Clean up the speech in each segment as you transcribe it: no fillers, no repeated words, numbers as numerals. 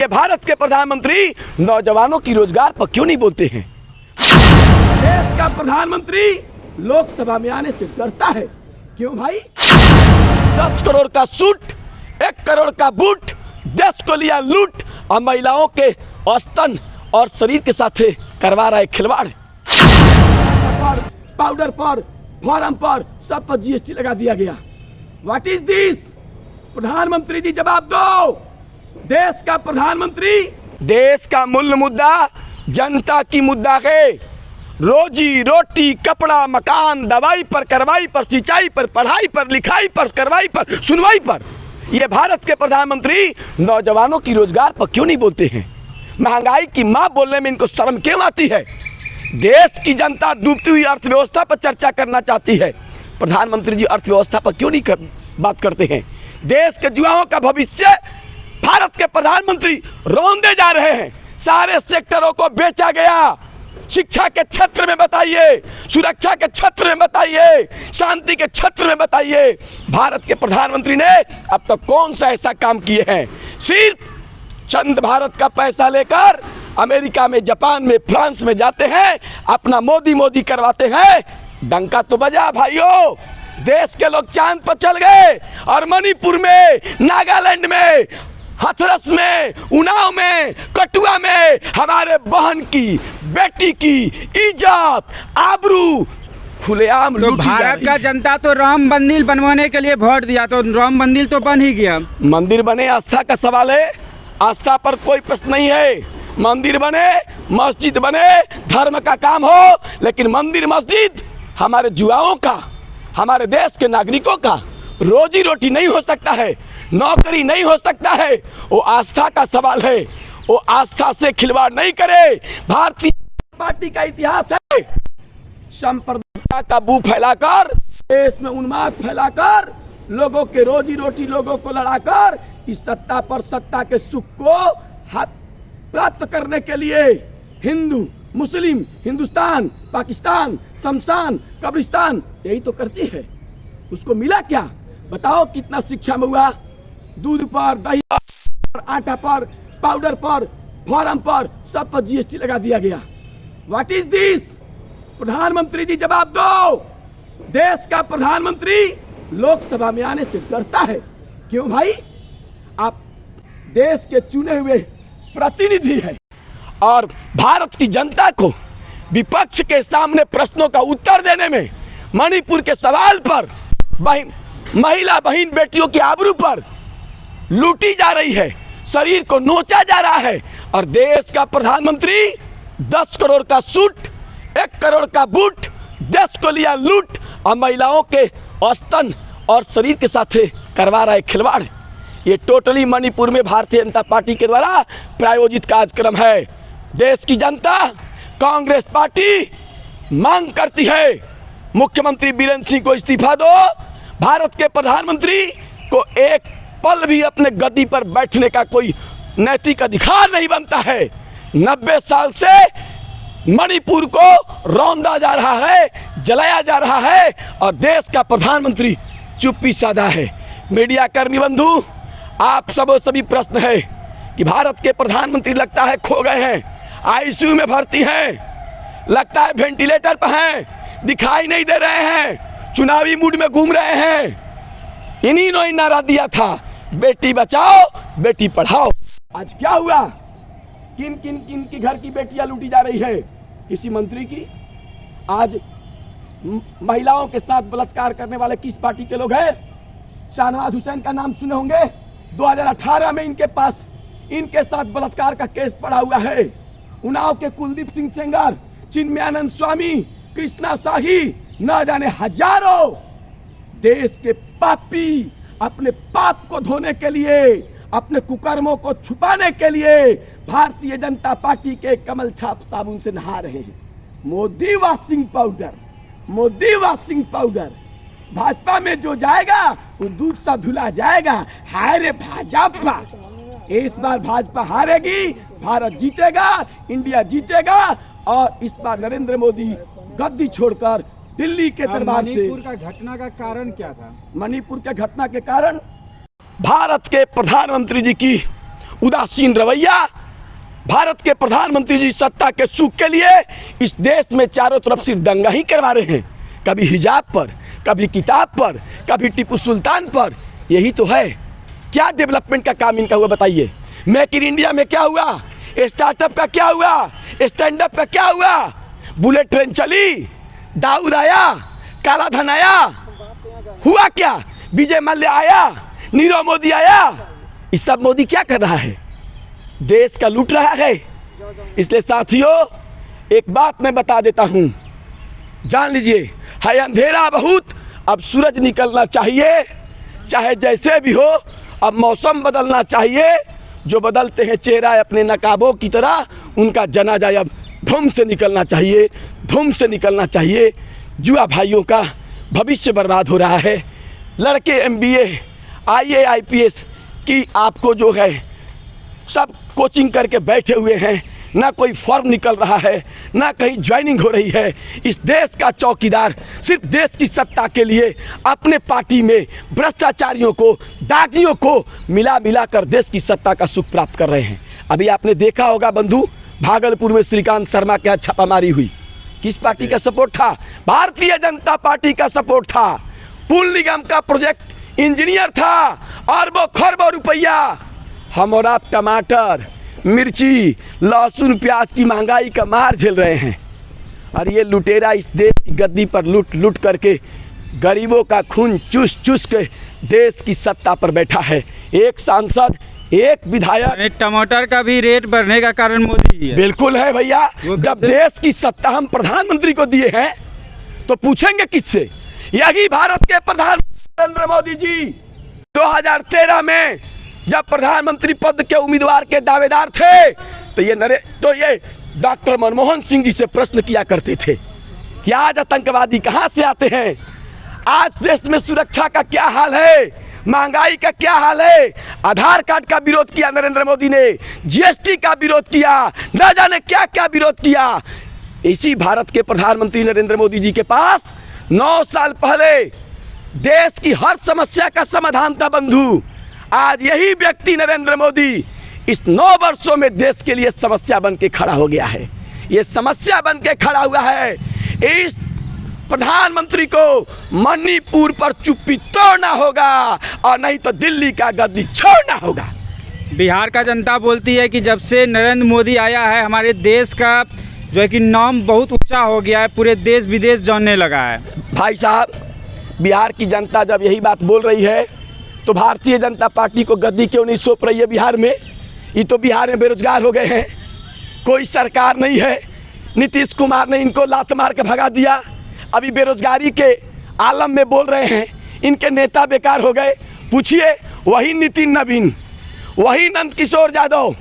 ये भारत के प्रधानमंत्री नौजवानों की रोजगार पर क्यों नहीं बोलते हैं? देश का प्रधानमंत्री लोकसभा में आने से डरता है। क्यों भाई? 10 करोड़ का सूट, 1 करोड़ का बूट, देश को लिया लूट और महिलाओं के औसतन और शरीर के साथ करवा रहा है खिलवाड़। पाउडर पर, फॉर्म पर, सब पर जीएसटी लगा दिया गया। What is this? प्रधानमंत्री जी जवाब दो। देश का प्रधानमंत्री, देश का मूल मुद्दा जनता की मुद्दा है। रोजी रोटी, कपड़ा, मकान, दवाई पर, करवाई पर, सिंचाई पर, पढ़ाई पर, लिखाई पर, करवाई पर, सुनवाई पर। ये भारत के प्रधानमंत्री नौजवानों की रोजगार पर क्यों नहीं बोलते हैं? महंगाई की मां बोलने में इनको शर्म क्यों आती है? देश की जनता डूबती हुई अर्थव्यवस्था पर चर्चा करना चाहती है, प्रधानमंत्री जी अर्थव्यवस्था पर क्यों नहीं बात करते हैं? देश के युवाओं का भविष्य भारत के प्रधानमंत्री रौंदे जा रहे हैं। सारे सेक्टरों को बेचा गया। शिक्षा के क्षेत्र में बताइए, सुरक्षा के क्षेत्र में बताइए, शांति के क्षेत्र में बताइए, भारत के प्रधानमंत्री ने अब तक कौन सा ऐसा काम किए हैं? सिर्फ चंद भारत का पैसा लेकर अमेरिका में, जापान में, फ्रांस में जाते हैं, अपना मोदी मोदी करवाते हैं। डंका तो बजा भाइयों। देश के लोग चांद पर चल गए और मणिपुर में, नागालैंड में, हाथरस में, उन्नाव में, कठुआ में हमारे बहन की, बेटी की इज्जत, आबरू खुलेआम लूटी जा रही है। भारत का जनता तो राम मंदिर बनवाने के लिए वोट दिया, तो राम मंदिर तो बन ही गया। मंदिर बने, आस्था का सवाल है। आस्था पर कोई प्रश्न नहीं है। मंदिर बने, मस्जिद बने, धर्म का काम हो, लेकिन मंदिर मस्जिद हमारे युवाओं का, हमारे देश के नागरिकों का रोजी रोटी नहीं हो सकता है, नौकरी नहीं हो सकता है। वो आस्था का सवाल है। वो आस्था से खिलवाड़ नहीं करे। भारतीय पार्टी का इतिहास है संप्रदायिकता का बू फैलाकर, देश में उन्माद फैलाकर, लोगों के रोजी रोटी, लोगों को लड़ाकर इस सत्ता पर सत्ता के सुख को प्राप्त करने के लिए हिंदू, मुस्लिम, हिंदुस्तान, पाकिस्तान, शमशान, कब्रिस्तान यही तो करती है। उसको मिला क्या? बताओ कितना शिक्षा में हुआ? दूध पर, दही पर, आटा पर, पाउडर पर, फॉर्म पर, सब पर जीएसटी लगा दिया गया। What is this? प्रधानमंत्री जी जवाब दो। देश का प्रधानमंत्री लोकसभा में आने से डरता है। क्यों भाई? आप देश के चुने हुए प्रतिनिधि है और भारत की जनता को विपक्ष के सामने प्रश्नों का उत्तर देने में, मणिपुर के सवाल पर, महिला बहन बेटियों की आबरू पर लूटी जा रही है, शरीर को नोचा जा रहा है। और देश का प्रधानमंत्री 10 करोड़ का सूट, 1 करोड़ का बूट, देश को लिया लूट और महिलाओं के औसतन और शरीर के साथ करवा रहा है खिलवाड़। ये टोटली मणिपुर में भारतीय जनता पार्टी के द्वारा प्रायोजित कार्यक्रम है। देश की जनता, कांग्रेस पार्टी मांग करती है मुख्यमंत्री बीरेंद्र सिंह को इस्तीफा दो। भारत के प्रधानमंत्री को एक पल भी अपने गद्दी पर बैठने का कोई नैतिक अधिकार नहीं बनता है। 90 साल से मणिपुर को रौंदा जा रहा है, जलाया जा रहा है और देश का प्रधानमंत्री चुप्पी साधा है। मीडिया कर्मी बंधु, आप सभी प्रश्न है कि भारत के प्रधानमंत्री लगता है खो गए हैं, आईसीयू में भर्ती हैं, लगता है वेंटिलेटर पर हैं, दिखाई नहीं दे रहे हैं, चुनावी मूड में घूम रहे हैं। इन्हीं ने नारा दिया था, बेटी बचाओ बेटी पढ़ाओ। आज क्या हुआ? किन किन किन की घर की बेटियां लूटी जा रही है? किसी मंत्री की? आज महिलाओं के साथ बलात्कार करने वाले किस पार्टी के लोग हैं? शाहनवाज हुसैन का नाम सुने होंगे। 2018 में इनके साथ बलात्कार का केस पड़ा हुआ है। उन्नाव के कुलदीप सिंह सेंगर, चिन्मयानंद स्वामी, कृष्णा शाही, न जाने हजारों देश के पापी अपने पाप को धोने के लिए, अपने कुकर्मों को छुपाने के लिए भारतीय जनता पार्टी के कमल छाप साबुन से नहा रहे हैं। Modi washing powder, Modi washing powder. Bhajpa में जो जाएगा वो दूध सा धुला जाएगा। हाय रे भाजपा, इस बार भाजपा हारेगी, भारत जीतेगा, इंडिया जीतेगा और इस बार नरेंद्र मोदी गद्दी छोड़कर दिल्ली के दरबार से। मणिपुर का घटना का कारण क्या था? मणिपुर के घटना के कारण भारत के प्रधानमंत्री जी की उदासीन रवैया भारत के प्रधानमंत्री जी सत्ता के सुख के लिए इस देश में चारों तरफ सिर्फ दंगा ही करवा रहे हैं, कभी हिजाब पर, कभी किताब पर, कभी टीपू सुल्तान पर। यही तो है। क्या डेवलपमेंट का काम इनका हुआ बताइए? मेक इन इंडिया में क्या हुआ? स्टार्टअप का क्या हुआ? स्टैंड अप का क्या हुआ? बुलेट ट्रेन चली, दाऊद आया, काला धन आया, हुआ क्या? विजय मल्ल्या आया, नीरव मोदी आया। इस सब मोदी क्या कर रहा है? देश का लूट रहा है। इसलिए साथियों, एक बात मैं बता देता हूं, जान लीजिए, है अंधेरा बहुत, अब सूरज निकलना चाहिए। चाहे जैसे भी हो, अब मौसम बदलना चाहिए। जो बदलते हैं चेहरा अपने नकाबों की तरह, उनका जनाजा अब धूम से निकलना चाहिए, धूम से निकलना चाहिए। जुआ भाइयों का भविष्य बर्बाद हो रहा है। लड़के MBA, IA, IPS की आपको जो है सब कोचिंग करके बैठे हुए हैं, ना कोई फॉर्म निकल रहा है, ना कहीं ज्वाइनिंग हो रही है। इस देश का चौकीदार सिर्फ देश की सत्ता के लिए अपने पार्टी में भ्रष्टाचारियों को, दागियों को मिला मिला कर देश की सत्ता का सुख प्राप्त कर रहे हैं। अभी आपने देखा होगा बंधु, भागलपुर में श्रीकांत शर्मा के यहाँ छापामारी हुई। किस पार्टी का सपोर्ट था? भारतीय जनता पार्टी का सपोर्ट था। पुल निगम का प्रोजेक्ट इंजीनियर था, अरबों खरबों रुपया। हम और आप टमाटर, मिर्ची, लहसुन, प्याज की महंगाई का मार झेल रहे हैं, और ये लुटेरा इस देश की गद्दी पर लूट लूट करके गरीबों का खून चूस चूस के देश की सत्ता पर बैठा है। एक सांसद, एक विधायक। टमाटर का भी रेट बढ़ने का कारण मोदी ही है। बिल्कुल है भैया। जब देश की सत्ता हम प्रधानमंत्री को दिए हैं तो पूछेंगे किससे? यही भारत के प्रधानमंत्री नरेंद्र मोदी जी 2013 में जब प्रधानमंत्री पद के उम्मीदवार के दावेदार थे, तो ये डॉक्टर मनमोहन सिंह जी से प्रश्न किया करते थे कि आज आतंकवादी कहां से आते हैं, आज देश में सुरक्षा का क्या हाल है, महंगाई का क्या हाल है। आधार कार्ड का विरोध किया नरेंद्र मोदी ने, GST का विरोध किया, न जाने क्या क्या विरोध किया। इसी भारत के प्रधानमंत्री नरेंद्र मोदी जी के पास 9 साल पहले देश की हर समस्या का समाधान था बंधु। आज यही व्यक्ति नरेंद्र मोदी इस 9 वर्षों में देश के लिए समस्या बन के खड़ा हो गया है। ये समस्या बन के खड़ा हुआ है। इस प्रधानमंत्री को मणिपुर पर चुप्पी तोड़ना होगा, और नहीं तो दिल्ली का गद्दी छोड़ना होगा। बिहार का जनता बोलती है कि जब से नरेंद्र मोदी आया है, हमारे देश का जो है कि नाम बहुत ऊंचा हो गया है, पूरे देश विदेश जानने लगा है। भाई साहब, बिहार की जनता जब यही बात बोल रही है तो भारतीय जनता पार्टी को गद्दी क्यों नहीं सौंप रही है बिहार में? ये तो बिहार में बेरोजगार हो गए हैं, कोई सरकार नहीं है। नीतीश कुमार ने इनको लात मार के भगा दिया, अभी बेरोजगारी के आलम में बोल रहे हैं, इनके नेता बेकार हो गए। पूछिए, वही नितिन नवीन, वही नंद किशोर यादव,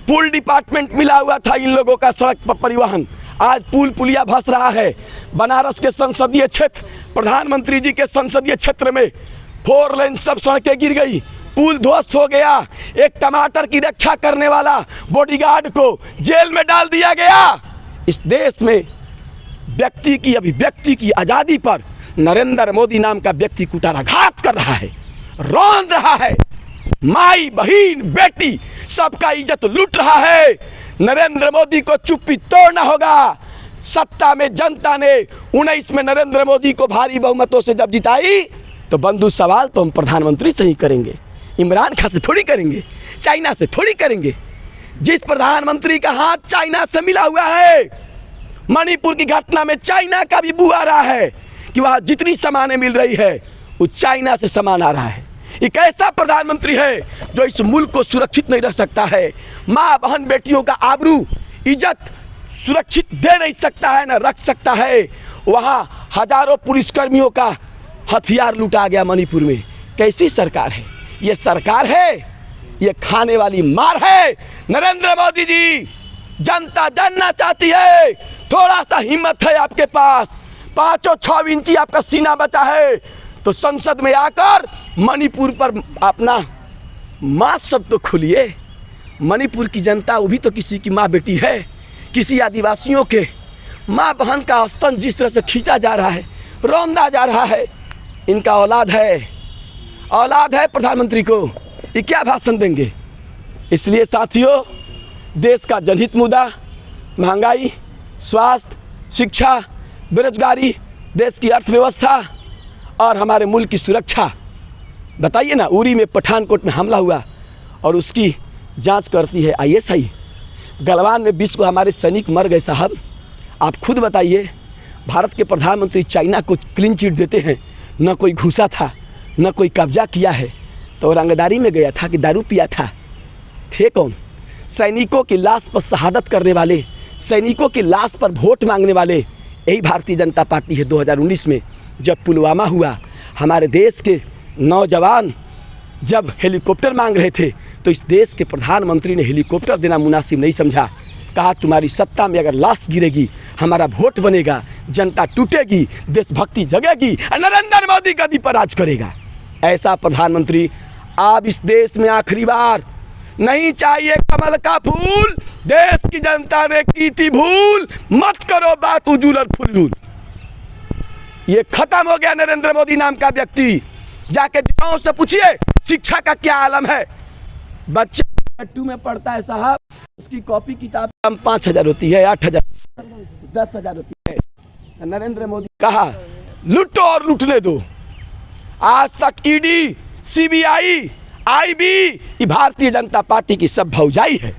पुल डिपार्टमेंट मिला हुआ था इन लोगों का, सड़क पर परिवहन, आज पुल पुलिया भस रहा है। बनारस के संसदीय क्षेत्र, प्रधानमंत्री जी के संसदीय क्षेत्र में 4 लेन सब सड़कें गिर गई, पुल ध्वस्त हो गया। एक टमाटर की रक्षा करने वाला बॉडीगार्ड को जेल में डाल दिया गया। इस देश में व्यक्ति की अभिव्यक्ति की आज़ादी पर नरेंद्र मोदी नाम का व्यक्ति कुठाराघात कर रहा है, रौंद रहा है। माई, बहन, बेटी सबका इज्जत लूट रहा है। नरेंद्र मोदी को चुप्पी तोड़ना होगा। सत्ता में जनता ने 19 में नरेंद्र मोदी को भारी बहुमतों से जब जिताई, तो बंधु सवाल तो हम प्रधानमंत्री से ही करेंगे, इमरान खान से थोड़ी करेंगे, चाइना से थोड़ी करेंगे। जिस प्रधानमंत्री का हाथ चाइना से मिला हुआ है, मणिपुर की घटना में चाइना का भी बू आ रहा है कि वहाँ जितनी सामानें मिल रही है वो चाइना से सामान आ रहा है। एक ऐसा प्रधानमंत्री है जो इस मुल्क को सुरक्षित नहीं रख सकता है, माँ बहन बेटियों का आबरू इज्जत सुरक्षित दे नहीं सकता है, न रख सकता है। वहाँ हजारों पुलिसकर्मियों का हथियार लूटा गया मणिपुर में। कैसी सरकार है ये? सरकार है ये खाने वाली मार है। नरेंद्र मोदी जी, जनता जानना चाहती है, थोड़ा सा हिम्मत है आपके पास, 5-6 इंची आपका सीना बचा है, तो संसद में आकर मणिपुर पर अपना माँ सब तो खुलिए। मणिपुर की जनता वो भी तो किसी की माँ बेटी है, किसी आदिवासियों के माँ बहन का स्तन जिस तरह से खींचा जा रहा है, रौंदा जा रहा है, इनका औलाद है प्रधानमंत्री को। ये क्या भाषण देंगे? इसलिए साथियों, देश का जनहित मुद्दा महंगाई, स्वास्थ्य, शिक्षा, बेरोजगारी, देश की अर्थव्यवस्था और हमारे मुल्क की सुरक्षा। बताइए ना, उरी में पठानकोट में हमला हुआ और उसकी जांच करती है ISI। गलवान में 20 को हमारे सैनिक मर गए साहब। आप खुद बताइए, भारत के प्रधानमंत्री चाइना को क्लीन चिट देते हैं, न कोई घुसा था, न कोई कब्जा किया है, तो रंगदारी में गया था कि दारू पिया था? थे कौन? सैनिकों की लाश पर शहादत करने वाले, सैनिकों की लाश पर वोट मांगने वाले यही भारतीय जनता पार्टी है। 2019 में जब पुलवामा हुआ, हमारे देश के नौजवान जब हेलीकॉप्टर मांग रहे थे तो इस देश के प्रधानमंत्री ने हेलीकॉप्टर देना मुनासिब नहीं समझा। कहा तुम्हारी सत्ता में अगर लाश गिरेगी, हमारा वोट बनेगा, जनता टूटेगी, देशभक्ति जगेगी और नरेंद्र मोदी गद्दी पर राज करेगा। ऐसा प्रधानमंत्री अब इस देश में आखिरी बार नहीं चाहिए। कमल का फूल, देश की जनता ने की थी भूल, मत करो बात उजूल और फुजूल। ये खत्म हो गया नरेंद्र मोदी नाम का व्यक्ति। जाके गाँव से पूछिए शिक्षा का क्या आलम है। बच्चे 2 में पढ़ता है साहब, उसकी कॉपी किताब 5,000 होती है, 8,000, 10,000 होती है। नरेंद्र मोदी कहा लूटो और लूटने दो। आज तक ED, CBI, IB ये भारतीय जनता पार्टी की सब भौजाई है।